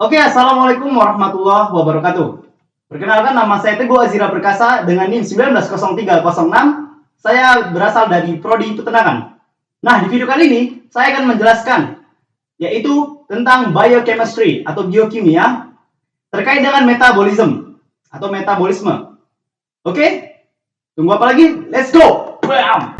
Oke, Assalamualaikum warahmatullahi wabarakatuh. Perkenalkan, nama saya Teguh Azira Perkasa dengan NIM 190306. Saya berasal dari Prodi Peternakan. Nah, di video kali ini saya akan menjelaskan yaitu tentang biochemistry atau biokimia terkait dengan metabolisme atau metabolisme. Oke? Tunggu apa lagi? Let's go. Bam!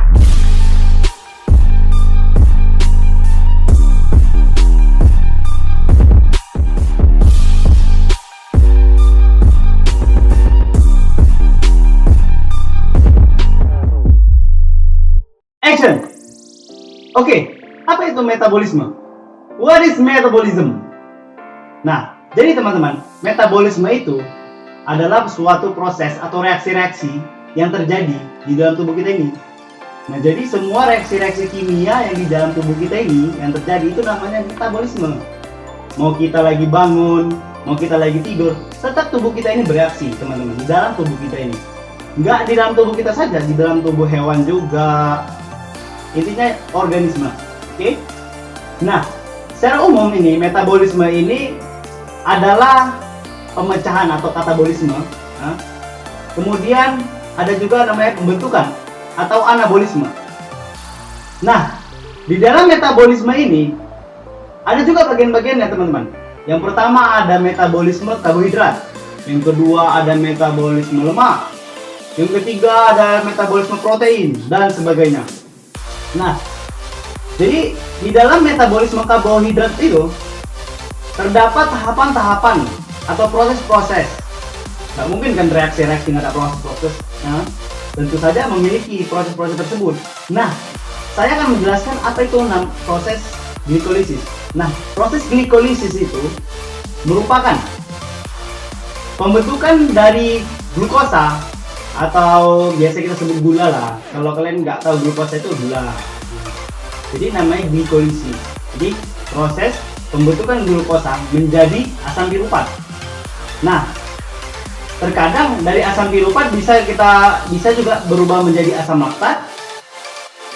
Action. Oke, apa itu metabolisme? What is metabolism? Nah, jadi teman-teman, metabolisme itu adalah suatu proses atau reaksi-reaksi yang terjadi di dalam tubuh kita ini. Nah, jadi semua reaksi-reaksi kimia yang di dalam tubuh kita ini yang terjadi itu namanya metabolisme. Mau kita lagi bangun, mau kita lagi tidur, tetap tubuh kita ini bereaksi, teman-teman, di dalam tubuh kita ini. Nggak di dalam tubuh kita saja, di dalam tubuh hewan juga. Intinya organisme. Oke? Nah, secara umum ini metabolisme ini adalah pemecahan atau katabolisme. Kemudian ada juga namanya pembentukan atau anabolisme. Nah, di dalam metabolisme ini ada juga bagian-bagiannya, teman-teman. Yang pertama ada metabolisme karbohidrat, yang kedua ada metabolisme lemak, yang ketiga ada metabolisme protein dan sebagainya. Nah, jadi di dalam metabolisme karbohidrat itu terdapat tahapan-tahapan atau proses-proses. Nggak mungkin kan reaksi-reaksi nggak ada proses-proses. Nah, tentu saja memiliki proses-proses tersebut. Nah, saya akan menjelaskan apa itu proses glikolisis. Nah, proses glikolisis itu merupakan pembentukan dari glukosa atau biasa kita sebut gula lah. Kalau kalian nggak tahu glukosa itu gula. Jadi namanya glikolisis. Jadi proses pembentukan glukosa menjadi asam piruvat. Nah, terkadang dari asam piruvat bisa juga berubah menjadi asam laktat,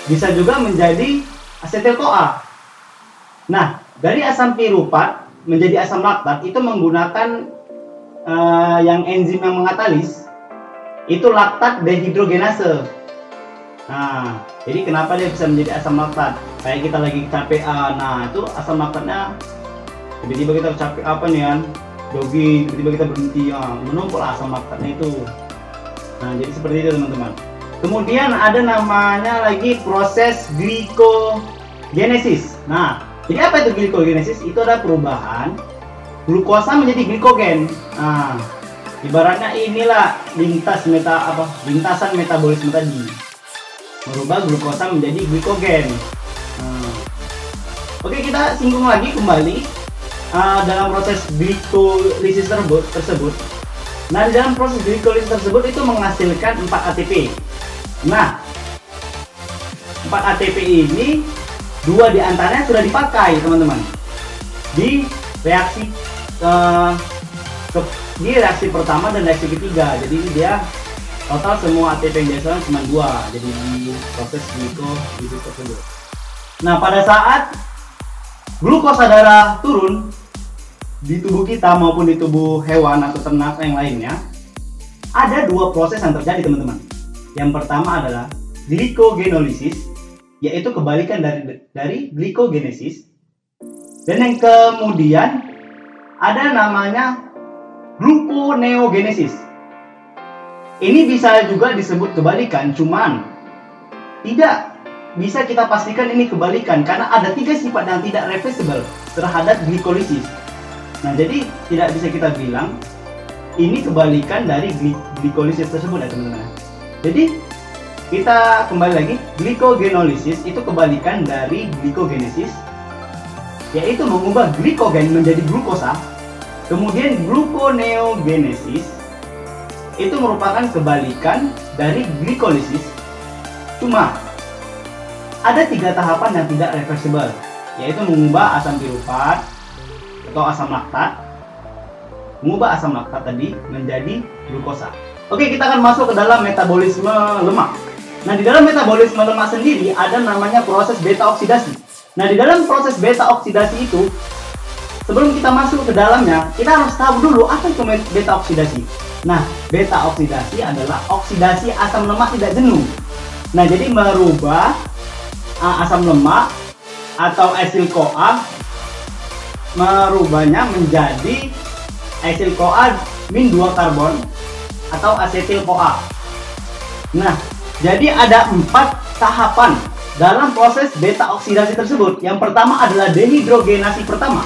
bisa juga menjadi asetil-CoA. Nah, dari asam piruvat menjadi asam laktat itu menggunakan yang enzim yang mengatalis, itu laktat dehidrogenase. Nah, jadi kenapa dia bisa menjadi asam laktat? Kayak kita lagi kecapean, nah itu asam laktatnya tiba-tiba kita capek apa nih kan, jogging, tiba-tiba kita berhenti, menumpuk asam laktatnya itu. Nah, jadi seperti itu teman-teman. Kemudian ada namanya lagi proses glikogenesis. Nah, jadi apa itu glikogenesis? Itu ada perubahan glukosa menjadi glikogen. Nah, ibaratnya inilah lintasan metabolisme tadi, merubah glukosa menjadi glikogen. Oke, kita singgung lagi kembali dalam proses glikolisis tersebut. Nah, di dalam proses glikolisis tersebut itu menghasilkan 4 ATP. Nah, 4 ATP ini 2 diantaranya sudah dipakai, teman-teman, di reaksi di reaksi pertama dan reaksi ketiga. Jadi dia total semua ATP yang dihasilkan cuma 2. Jadi di proses glikolisis tersebut. Nah, pada saat glukosa darah turun di tubuh kita maupun di tubuh hewan atau ternak yang lainnya, ada 2 proses yang terjadi, teman-teman. Yang pertama adalah glikogenolysis, yaitu kebalikan dari glikogenesis. Dan yang kemudian ada namanya gluconeogenesis. Ini bisa juga disebut kebalikan, cuman tidak bisa kita pastikan ini kebalikan karena ada 3 sifat yang tidak reversible terhadap glikolisis. Nah, jadi tidak bisa kita bilang ini kebalikan dari glikolisis tersebut ya, teman-teman. Jadi kita kembali lagi, glikogenolysis itu kebalikan dari glikogenesis, yaitu mengubah glikogen menjadi glukosa. Kemudian gluconeogenesis itu merupakan kebalikan dari glikolisis. Cuma ada 3 tahapan yang tidak reversible, yaitu mengubah asam piruvat atau asam laktat, mengubah asam laktat tadi menjadi glukosa. Oke, kita akan masuk ke dalam metabolisme lemak. Nah, di dalam metabolisme lemak sendiri ada namanya proses beta oksidasi. Nah, di dalam proses beta oksidasi itu sebelum kita masuk ke dalamnya, kita harus tahu dulu apa itu beta oksidasi. Nah, beta oksidasi adalah oksidasi asam lemak tidak jenuh. Nah, jadi merubah asam lemak atau etil-CoA, merubahnya menjadi etil-CoA min 2 karbon atau asetil-CoA. Nah, jadi ada 4 tahapan dalam proses beta oksidasi tersebut. Yang pertama adalah dehidrogenasi pertama.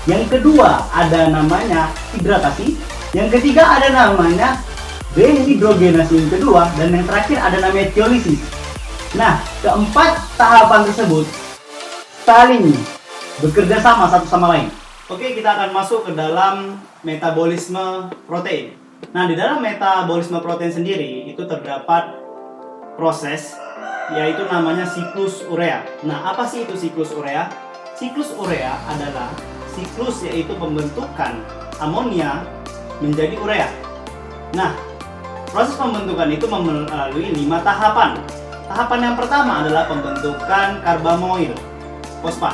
Yang kedua ada namanya hidratasi. Yang ketiga ada namanya dehidrogenasi yang kedua. Dan yang terakhir ada namanya teolisis. Nah, keempat tahapan tersebut saling bekerja sama satu sama lain. Oke, kita akan masuk ke dalam metabolisme protein. Nah, di dalam metabolisme protein sendiri itu terdapat proses yaitu namanya siklus urea. Nah, apa sih itu siklus urea? Siklus urea adalah siklus yaitu pembentukan amonia menjadi urea. Nah, proses pembentukan itu melalui 5 tahapan. Tahapan yang pertama adalah pembentukan karbamoil fosfat.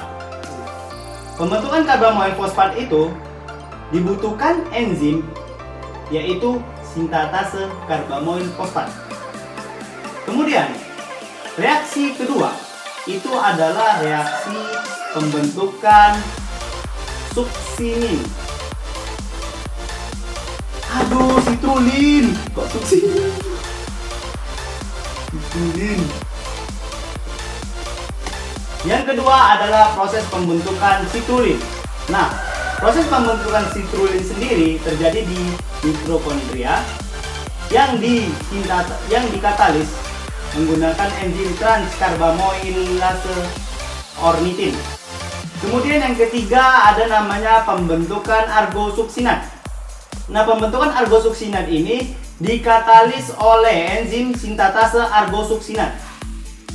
Pembentukan karbamoil fosfat itu dibutuhkan enzim yaitu sintatase karbamoil fosfat. Kemudian reaksi kedua itu adalah reaksi pembentukan suksinin. Aduh, citrulline. Kok suksinin? Citrulline. Yang kedua adalah proses pembentukan citrulline. Nah, proses pembentukan citrulline sendiri terjadi di mitokondria yang dikatalis menggunakan enzim transkarbamoilase ornitin. Kemudian yang ketiga ada namanya pembentukan argosuksinat. Nah, pembentukan argosuksinat ini dikatalis oleh enzim sintatase argosuksinat.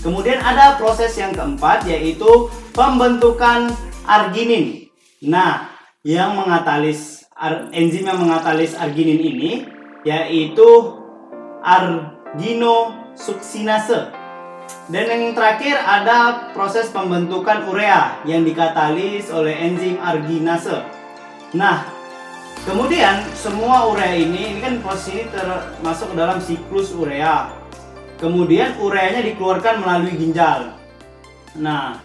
Kemudian ada proses yang keempat yaitu pembentukan arginin. Nah, enzim yang mengatalis arginin ini yaitu arginosuksinase. Dan yang terakhir ada proses pembentukan urea yang dikatalis oleh enzim arginase. Nah, kemudian semua urea ini kan proses ini termasuk dalam siklus urea. Kemudian ureanya dikeluarkan melalui ginjal. Nah,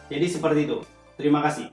jadi seperti itu. Terima kasih.